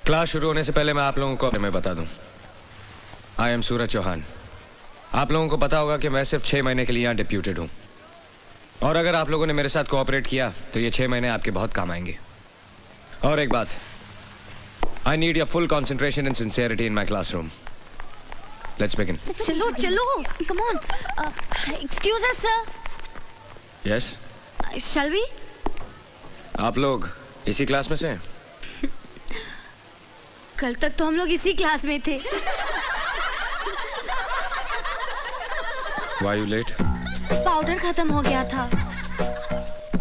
Class शुरू होने से पहले मैं आप लोगों को मैं बता दूं, आई एम सूरज चौहान। आप लोगों को पता होगा कि मैं सिर्फ 6 महीने के लिए यहाँ डिप्यूटेड हूँ, और अगर आप लोगों ने मेरे साथ कोऑपरेट किया तो ये 6 महीने आपके बहुत काम आएंगे। और एक बात, I need your full concentration and sincerity in my classroom. Let's begin. चलो चलो, come on. Excuse us sir. Yes, shall we? आप लोग इसी क्लास में से हैं? कल तक तो हम लोग इसी क्लास में थे। Why you late? पाउडर खत्म हो गया था।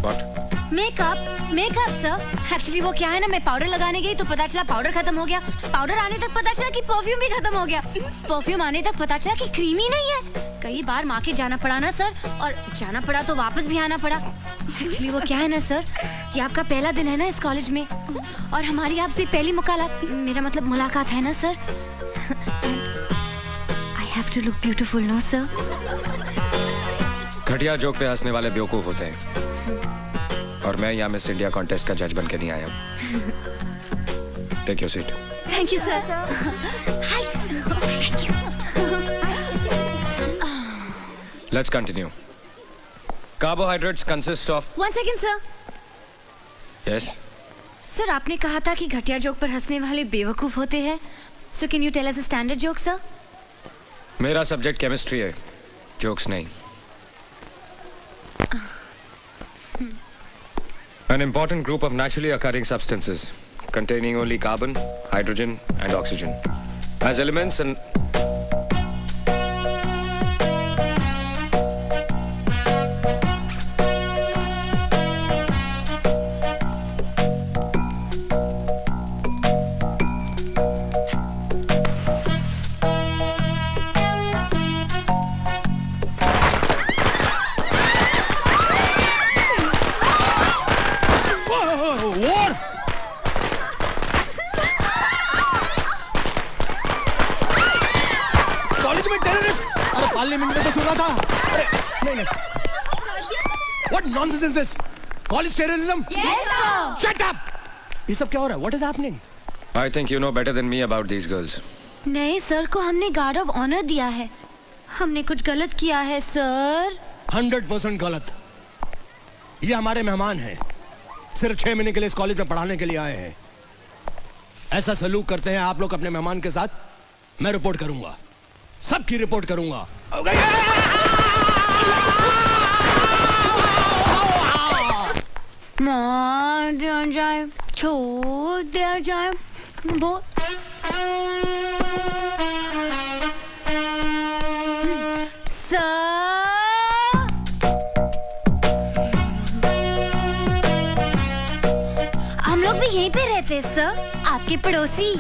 What? Makeup sir. एक्चुअली वो क्या है ना, मैं पाउडर लगाने गई तो पता चला पाउडर खत्म हो गया। पाउडर आने तक पता चला कि परफ्यूम भी खत्म हो गया। परफ्यूम आने तक पता चला कि क्रीम ही नहीं है। कई बार माँ के जाना पड़ा ना सर, और जाना पड़ा तो वापस भी आना पड़ा। एक्चुअली वो क्या है ना सर, ये आपका पहला दिन है ना इस कॉलेज में, और हमारी आपसे पहली मुलाकात है ना sir. I have to look beautiful no sir. घटिया जोक पे हंसने वाले बेवकूफ होते हैं, और मैं यहाँ मिस इंडिया कॉन्टेस्ट का जज बन के नहीं आया हूँ। Take your seat. Thank you sir. Let's continue. Carbohydrates consist of... One second sir. Yes. Sir आपने कहा था कि घटिया जोक पर हंसने वाले बेवकूफ होते हैं। So can you tell us a standard joke sir? मेरा सब्जेक्ट केमिस्ट्री है, जोक्स नहीं। An important group of naturally occurring substances containing only carbon, hydrogen and oxygen as elements and parliament में तो सुना था। अरे नहीं। What nonsense is this? College terrorism? Yes sir. Shut up! ये सब क्या हो रहा है? What is happening? I think you know better than me about these girls. नहीं सर को हमने गार्ड ऑफ ऑनर दिया है। हमने कुछ गलत किया है सर। 100% गलत। ये हमारे मेहमान हैं, सिर्फ 6 महीने के लिए इस कॉलेज में पढ़ाने के लिए आए हैं। ऐसा सलूक करते हैं आप लोग अपने मेहमान के साथ? मैं रिपोर्ट करूंगा, सबकी रिपोर्ट करूंगा। मार दिया जाए, छोड़ दिया जाए, वो हम लोग भी यहीं पे रहते सर, आपके पड़ोसी।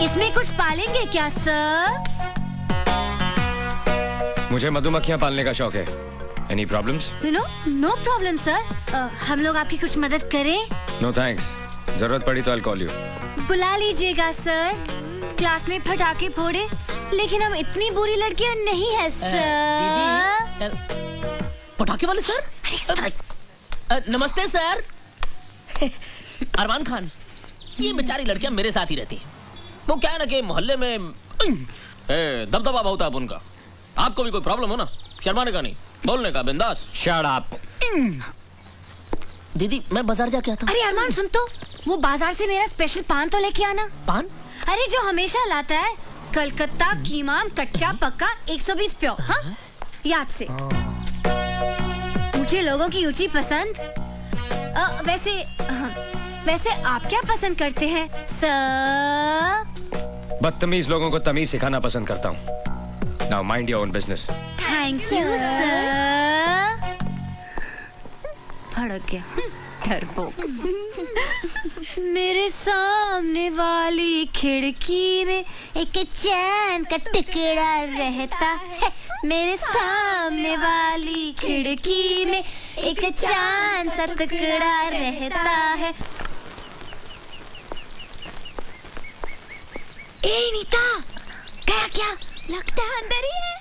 इसमें कुछ पालेंगे क्या सर? मुझे मधुमक्खियां पालने का शौक है। Any problems? No problem sir. हम लोग आपकी कुछ मदद करें? No thanks. जरूरत पड़ी तो I'll call you. बुला लीजिएगा सर। क्लास में पटाखे फोड़े, लेकिन हम इतनी बुरी लड़कियां नहीं है सर। पटाखे वाले सर? नमस्ते सर। अरमान खान, ये बेचारी लड़कियां मेरे साथ ही रहती हैं। वो क्या है ना कि मोहल्ले में दबदबा बहुत है उनका। आपको भी कोई प्रॉब्लम हो ना, शर्माने का नहीं, बोलने का, बिंदास। Shut up. दीदी मैं बाजार जाके आता हूँ। अरे अरमान सुन तो, वो बाजार से मेरा स्पेशल पान तो लेके आना। पान? अरे जो हमेशा लाता है, कलकत्ता कीमाम कच्चा पक्का 120 प्योर। हाँ याद से। मुझे लोगों की ऊंची पसंद। वैसे आप क्या पसंद करते हैं सर? बदतमीज लोगों को तमीज सिखाना पसंद करता हूँ। Now mind your own business. Thank you sir. भड़क गया डरपोक। मेरे सामने वाली खिड़की में एक चैन का टुकड़ा रहता है। मेरे सामने वाली खिड़की में एक चांद सा टुकड़ा रहता है। ए नीता, क्या लगता है अंदर ही है।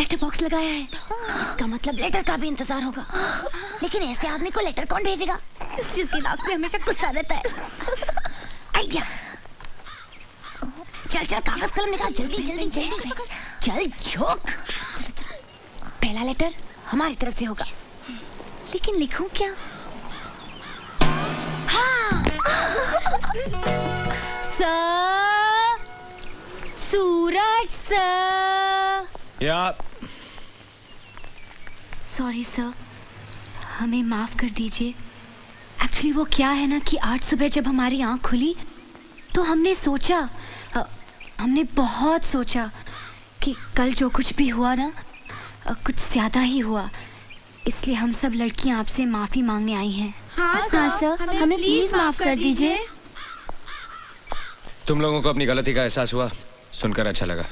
लेटर बॉक्स लगाया है, इसका मतलब लेटर का भी इंतजार होगा। लेकिन ऐसे आदमी को लेटर कौन भेजेगा जिसकी नाक पे हमेशा गुस्सा रहता है? आइडिया। चल चल कागज कलम निकाल, जल्दी जल्दी जल्दी, चल झोंक। पहला लेटर हमारी तरफ से होगा, लेकिन लिखूं क्या? हाँ। सर, सूरज सर। या सॉरी सर, हमें माफ कर दीजिए। एक्चुअली वो क्या है ना कि आज सुबह जब हमारी आंख खुली तो हमने सोचा, हमने बहुत सोचा कि कल जो कुछ भी हुआ ना कुछ ज्यादा ही हुआ, इसलिए हम सब लड़कियां आपसे माफी मांगने आई हैं। हाँ सर, हमें प्लीज माफ कर दीजिए। तुम लोगों को अपनी गलती का एहसास हुआ, सुनकर अच्छा लगा।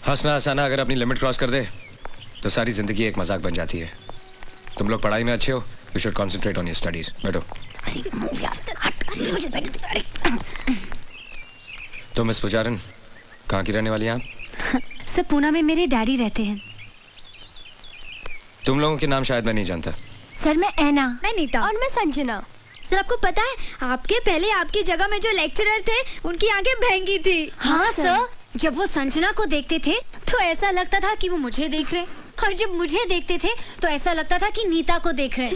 हंसना हंसाना अगर अपनी लिमिट क्रॉस कर दे तो सारी जिंदगी एक मजाक बन जाती है। तुम लोग पढ़ाई में अच्छे हो, you should concentrate on your studies. बैठो। तो मिस पुजारन, कहाँ की रहने वाली हैं आप? सर, पूना में मेरे डैडी रहते हैं। तुम लोगों के नाम शायद मैं नहीं जानता। सर मैं ऐना। मैं नीता। और मैं संजना। सर आपको पता है, आपके पहले आपकी जगह में जो लेक्चरर थे उनकी आंखें भैंगी थी। हाँ सर, जब वो संजना को देखते थे तो ऐसा लगता था कि वो मुझे देख रहे, और जब मुझे देखते थे तो ऐसा लगता था कि नीता को देख रहे।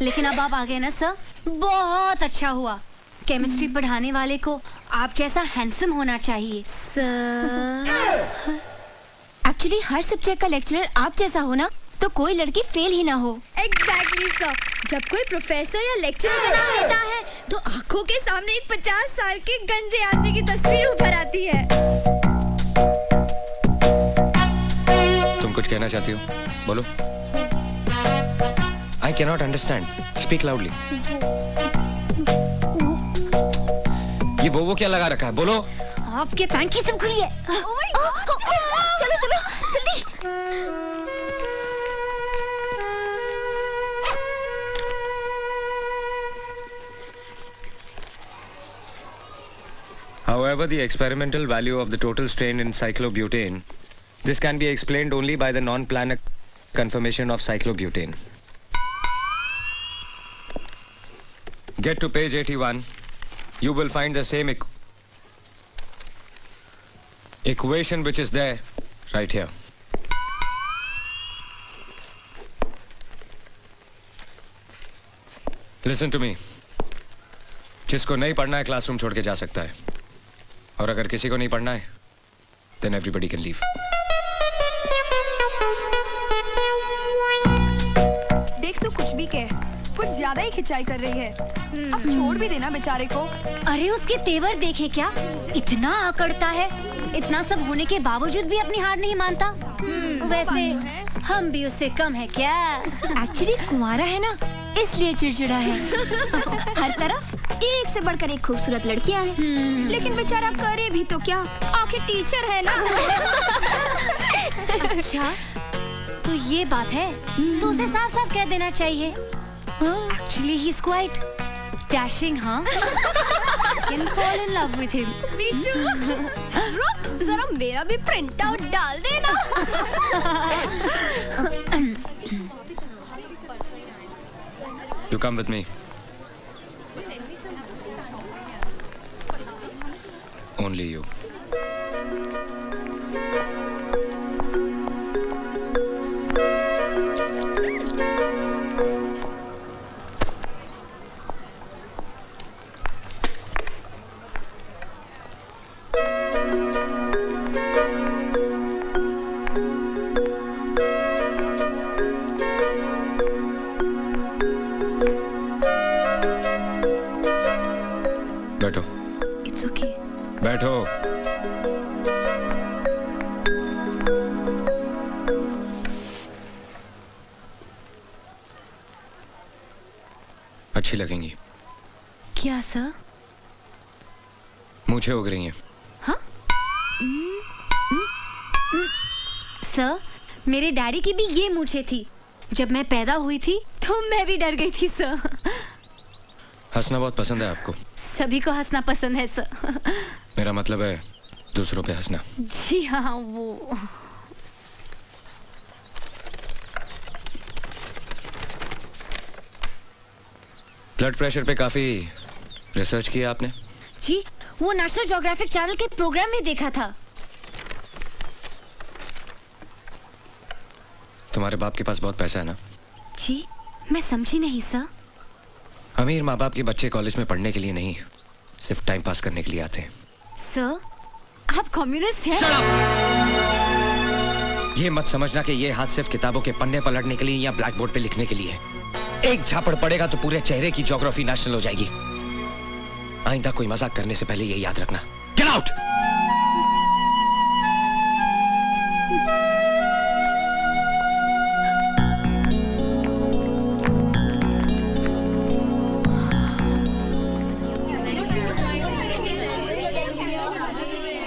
लेकिन अब आप आ गए ना सर, बहुत अच्छा हुआ। केमिस्ट्री पढ़ाने वाले को आप जैसा हैंडसम होना चाहिए सर। एक्चुअली हर सब्जेक्ट का लेक्चरर आप जैसा हो ना तो कोई लड़की फेल ही ना हो। एग्जैक्टली सर, जब कोई प्रोफेसर या लेक्चरर बना रहता है तो आंखों के सामने एक 50 साल के गंजे आदमी की तस्वीर उभर आती है। तुम कुछ कहना चाहती हो? बोलो। I cannot understand, speak loudly. ये वो क्या लगा रखा है? बोलो। आपके पैंट की सब खुली है। चलो चलो जल्दी। However, the experimental value of the total strain in cyclobutane, this can be explained only by the non-planar conformation of cyclobutane. Get to page 81. You will find the same equation which is there right here. Listen to me. जिसको नहीं पढ़ना है classroom छोड़ के जा सकता है, और अगर किसी को नहीं पढ़ना है then everybody can leave. देख तू कुछ भी कह, कुछ ज्यादा ही खिंचाई कर रही है। अब छोड़ भी देना बेचारे को। अरे उसके तेवर देखे क्या, इतना आकड़ता है। इतना सब होने के बावजूद भी अपनी हार नहीं मानता। वैसे हम भी उससे कम है क्या? एक्चुअली कुंवारा है ना, इसलिए चिड़चिड़ा है। हर तरफ एक से बढ़कर एक खूबसूरत लड़कियां हैं, लेकिन बेचारा करे भी तो क्या, आखिर टीचर है ना। अच्छा, तो ये बात है, तो उसे साफ साफ कह देना चाहिए। Actually, he's quite dashing, huh? Can fall in love with him. Me too. रुक, जरा मेरा भी प्रिंट आउट डाल देना। You come with me. Only you. बैठो। It's okay. बैठो। अच्छी लगेंगी। क्या सर? मूछें उग रही हैं। हाँ? सर, मेरे डैडी की भी ये मूछें थी। जब मैं पैदा हुई थी तो मैं भी डर गई थी सर। हंसना बहुत पसंद है आपको। सभी को हंसना पसंद है सर। मेरा मतलब है दूसरों पे हंसना। जी हाँ, वो ब्लड प्रेशर पे काफी रिसर्च किया आपने? जी, वो नेशनल ज्योग्राफिक चैनल के प्रोग्राम में देखा था। तुम्हारे बाप के पास बहुत पैसा है ना? जी, मैं समझी नहीं सर। अमीर माँ बाप के बच्चे कॉलेज में पढ़ने के लिए नहीं, सिर्फ टाइम पास करने के लिए आते हैं। सर, आप कम्युनिस्ट हैं? ये मत समझना कि ये हाथ सिर्फ किताबों के पन्ने पलटने के लिए या ब्लैक बोर्ड पे लिखने के लिए है। एक झापड़ पड़ेगा तो पूरे चेहरे की ज्योग्राफी नेशनल हो जाएगी। आइंदा कोई मजाक करने से पहले ये याद रखना। Get out!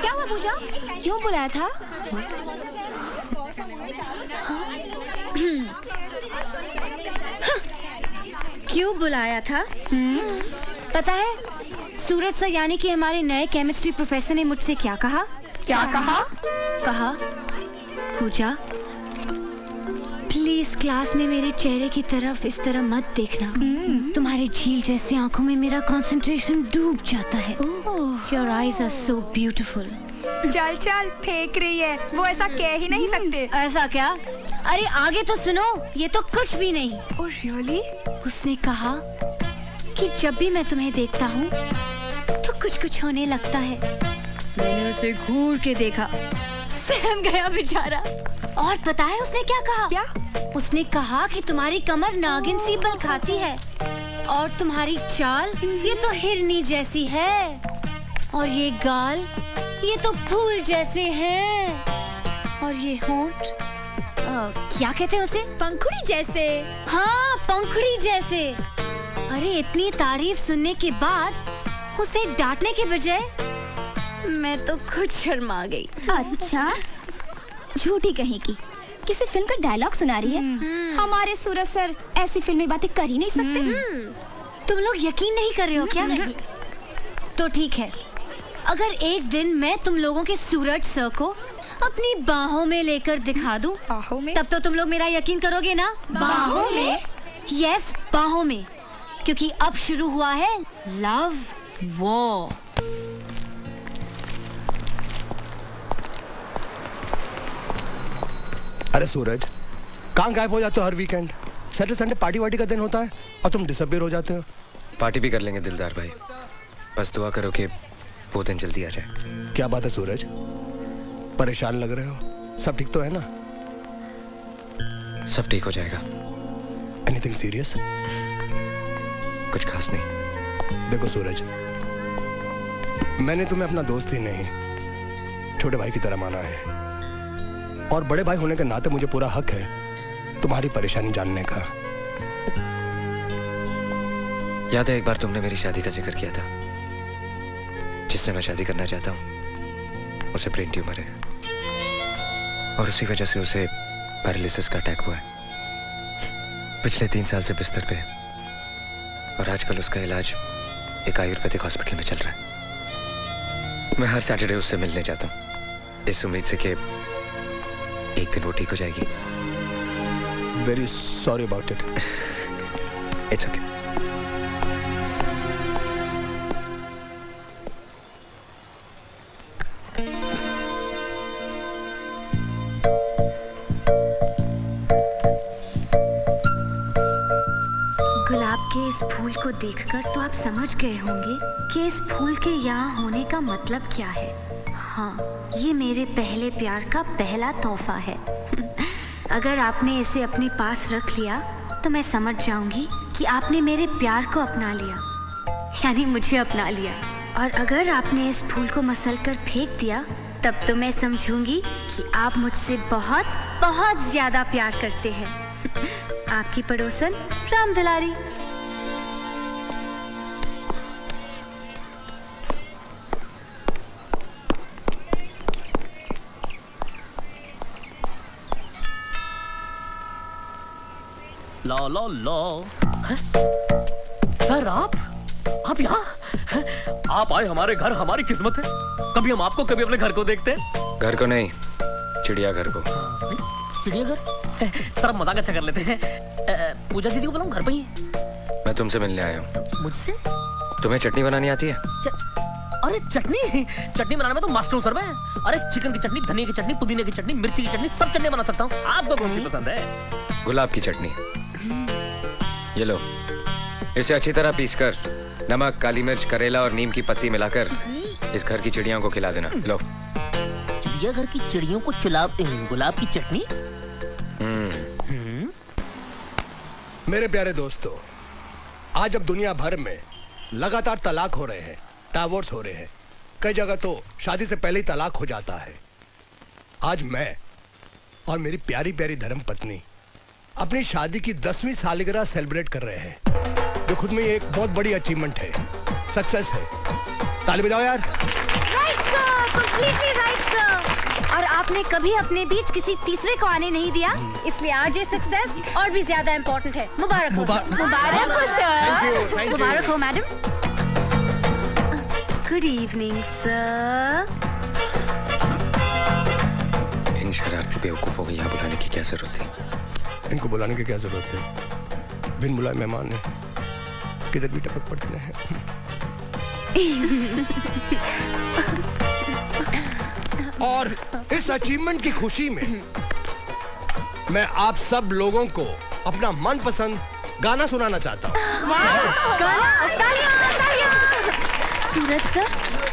क्या हुआ पूजा? क्यों बुलाया था? क्यों बुलाया था? पता है, सूरज सर यानी कि हमारे नए केमिस्ट्री प्रोफेसर ने मुझसे क्या कहा? क्या कहा? कहा, पूजा प्लीज क्लास में मेरे चेहरे की तरफ इस तरह मत देखना। तुम्हारे झील जैसी आंखों में मेरा कंसंट्रेशन डूब जाता है। Your eyes are so beautiful. चल चल, फेंक रही है। वो ऐसा कह ही नहीं सकते। ऐसा क्या? अरे आगे तो सुनो, ये तो कुछ भी नहीं। Oh really? उसने कहा कि जब भी मैं तुम्हें देखता हूँ तो कुछ कुछ होने लगता है। मैंने उसे घूर के देखा, सहम गया बेचारा। और पता है उसने क्या कहा? क्या? उसने कहा कि तुम्हारी कमर नागिन सी बल खाती है और तुम्हारी चाल ये तो हिरनी जैसी है और ये गाल ये तो फूल जैसे हैं और ये होंठ क्या कहते हैं उसे? पंखुड़ी जैसे। हाँ, पंखुड़ी जैसे। अरे इतनी तारीफ सुनने के बाद उसे डांटने के बजाय मैं तो खुद शर्मा गई। अच्छा, झूठी कहीं की किसी फिल्म का डायलॉग सुना रही है। हमारे सूरज सर ऐसी फिल्मी बातें कर ही नहीं सकते। तुम लोग यकीन नहीं कर रहे हो क्या? नहीं। तो ठीक है, अगर एक दिन मैं तुम लोगों के सूरज सर को अपनी बाहों में लेकर दिखा दूं, बाहों में? तब तो तुम लोग मेरा यकीन करोगे ना? बाहों में? यस, बाहों में, क्योंकि अब शुरू हुआ है लव वॉर। अरे सूरज, कहाँ गायब हो जाते हो हर वीकेंड? सैटरडे संडे पार्टी वार्टी का दिन होता है और तुम डिसअपीयर हो जाते हो। पार्टी भी कर लेंगे दिलदार भाई, बस दुआ करो कि वो दिन जल्दी आ जाए। क्या बात है सूरज, परेशान लग रहे हो? सब ठीक तो है ना? सब ठीक हो जाएगा। Anything serious? कुछ खास नहीं। देखो सूरज, मैंने तुम्हें अपना दोस्त ही नहीं छोटे भाई की तरह माना है और बड़े भाई होने के नाते मुझे पूरा हक है तुम्हारी परेशानी जानने का। याद है एक बार तुमने मेरी शादी का जिक्र किया था? जिससे मैं शादी करना चाहता हूँ उसे ब्रेन ट्यूमर है और उसी वजह से उसे पैरालिसिस का अटैक हुआ है। पिछले 3 साल से बिस्तर पे है और आजकल उसका इलाज एक आयुर्वेदिक हॉस्पिटल में चल रहा है। मैं हर सैटरडे उससे मिलने जाता हूँ इस उम्मीद से कि एक दिन वो ठीक हो जाएगी। Very sorry about it. It's okay. गुलाब के इस फूल को देखकर तो आप समझ गए होंगे कि इस फूल के यहाँ होने का मतलब क्या है। हाँ, ये मेरे पहले प्यार का पहला तोहफा है। अगर आपने इसे अपने पास रख लिया तो मैं समझ जाऊंगी कि आपने मेरे प्यार को अपना लिया, यानी मुझे अपना लिया। और अगर आपने इस फूल को मसल कर फेंक दिया तब तो मैं समझूंगी कि आप मुझसे बहुत बहुत ज्यादा प्यार करते हैं। आपकी पड़ोसन राम दुलारी। लो लो लो। सर आप यहाँ? आप आए हमारे घर, हमारी किस्मत है। कभी हम आपको कभी अपने घर को देखते हैं। घर को नहीं, चिड़ियाघर को। चिड़ियाघर? सर आप मजाक अच्छा कर लेते हैं। पूजा दीदी को बुलाऊं, घर पे ही है। मैं तुमसे मिलने आया हूँ। मुझसे? तुम्हें चटनी बनानी आती है? अरे चटनी बनाने में तो मास्टर हूँ सर मैं। अरे चिकन की चटनी, धनिया की चटनी, पुदीने की चटनी, मिर्ची की चटनी, सब चटनी बना सकता हूँ। आपको कौन सी पसंद है? गुलाब की चटनी। ये लो, इसे अच्छी तरह पीसकर नमक, काली मिर्च, करेला और नीम की पत्ती मिलाकर इस घर की चिड़ियों को खिला देना। लो। चिड़ियाघर की चिड़ियों को गुलाब की चटनी? मेरे प्यारे दोस्तों, आज अब दुनिया भर में लगातार तलाक हो रहे हैं, डाइवोर्स हो रहे हैं। कई जगह तो शादी से पहले ही तलाक हो जाता है। आज मैं और मेरी प्यारी प्यारी धर्म पत्नी अपनी शादी की 10वीं सालगिरह सेलिब्रेट कर रहे हैं, जो खुद में एक बहुत बड़ी अचीवमेंट है, सक्सेस है। ताली बजाओ यार। Right sir, completely right sir. और आपने कभी अपने बीच किसी तीसरे को आने नहीं दिया, इसलिए आज ये सक्सेस और भी ज्यादा इम्पोर्टेंट है। मुबारक हो सर। मुबारक हो सर। Thank you. मुबारक हो मैडम। Good evening sir. इन शरारती बेवकूफों को यहाँ बुलाने की क्या जरूरत थी? इनको बुलाने की क्या जरूरत है? बिन बुलाए मेहमान है, किधर भी टपक पड़ते हैं। और इस अचीवमेंट की खुशी में मैं आप सब लोगों को अपना मनपसंद गाना सुनाना चाहता हूँ। गाना, तालियां, तालियां। सूरज सर,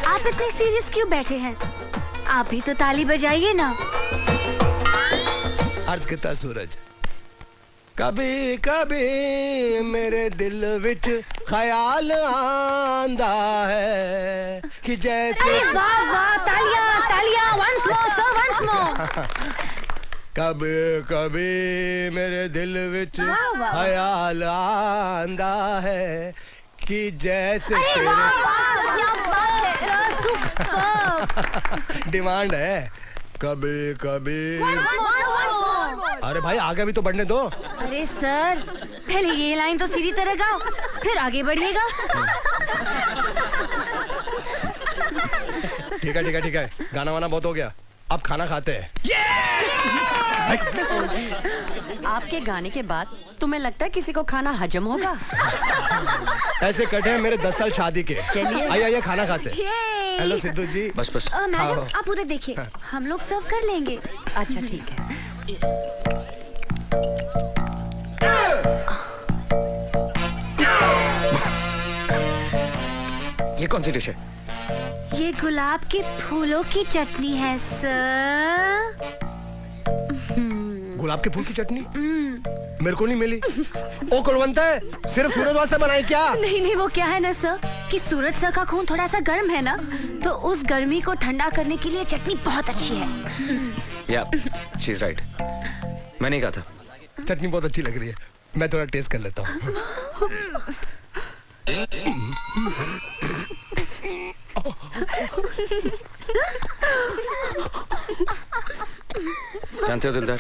आप इतने सीरियस क्यों बैठे हैं? आप भी तो ताली बजाइए ना। अर्ज किता सूरज, कभी कभी मेरे दिल विच ख्याल आंदा है कि जैसे वाह वाह, तालियां, तालियां, once more sir, once more। कभी कभी मेरे दिल विच वाह, वाह। ख्याल आंदा है कि जैसे अरे वाह वाह, क्या बात है सर, सुपर। डिमांड है कभी कभी। अरे भाई आगे भी तो बढ़ने दो। अरे सर, पहले ये लाइन तो सीधी तरह गाओ, फिर आगे बढ़िएगा। ठीक है ठीक है ठीक है, गाना वाना बहुत हो गया, अब खाना खाते हैं। आपके गाने के बाद तुम्हें लगता है किसी को खाना हजम होगा? ऐसे कटे हैं मेरे 10 साल शादी के। चलिए। आइए आइए खाना खाते हैं। ये। हेलो सिद्धू जी। बस बस। मैडम आप उधर देखिए, हम लोग सर्व कर लेंगे। अच्छा ठीक है। ये कौन सी डिश है? ये गुलाब के फूलों की चटनी है सर। गुलाब के फूल की चटनी मेरे को नहीं मिली। ओ कुलवंत है, सिर्फ सूरज वास्ते बनाई क्या? नहीं नहीं, वो क्या है ना सर कि सूरज सर का खून थोड़ा सा गर्म है ना, तो उस गर्मी को ठंडा करने के लिए चटनी बहुत अच्छी है। या, शी इज राइट। मैं नहीं कहा था। चटनी बहुत अच्छी लग रही है, मैं थोड़ा टेस्ट कर लेता हूँ। जानते हो दिलदार,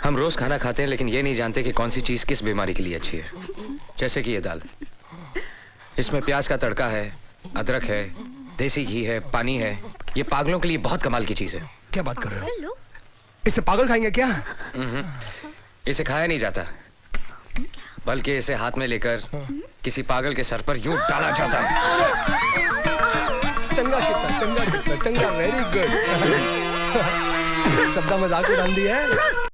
हम रोज खाना खाते हैं लेकिन ये नहीं जानते कि कौन सी चीज किस बीमारी के लिए अच्छी है। जैसे कि ये दाल, इसमें प्याज का तड़का है, अदरक है, देसी घी है, पानी है। ये पागलों के लिए बहुत कमाल की चीज है। क्या बात कर रहे हो? इसे पागल खाएंगे क्या? इसे खाया नहीं जाता, बल्कि इसे हाथ में लेकर किसी पागल के सर पर यूं डाला जाता है। चंगा कितना, चंगा कितना, चंगा, वेरी गुड। शब्दा मजाक उड़ान दी है।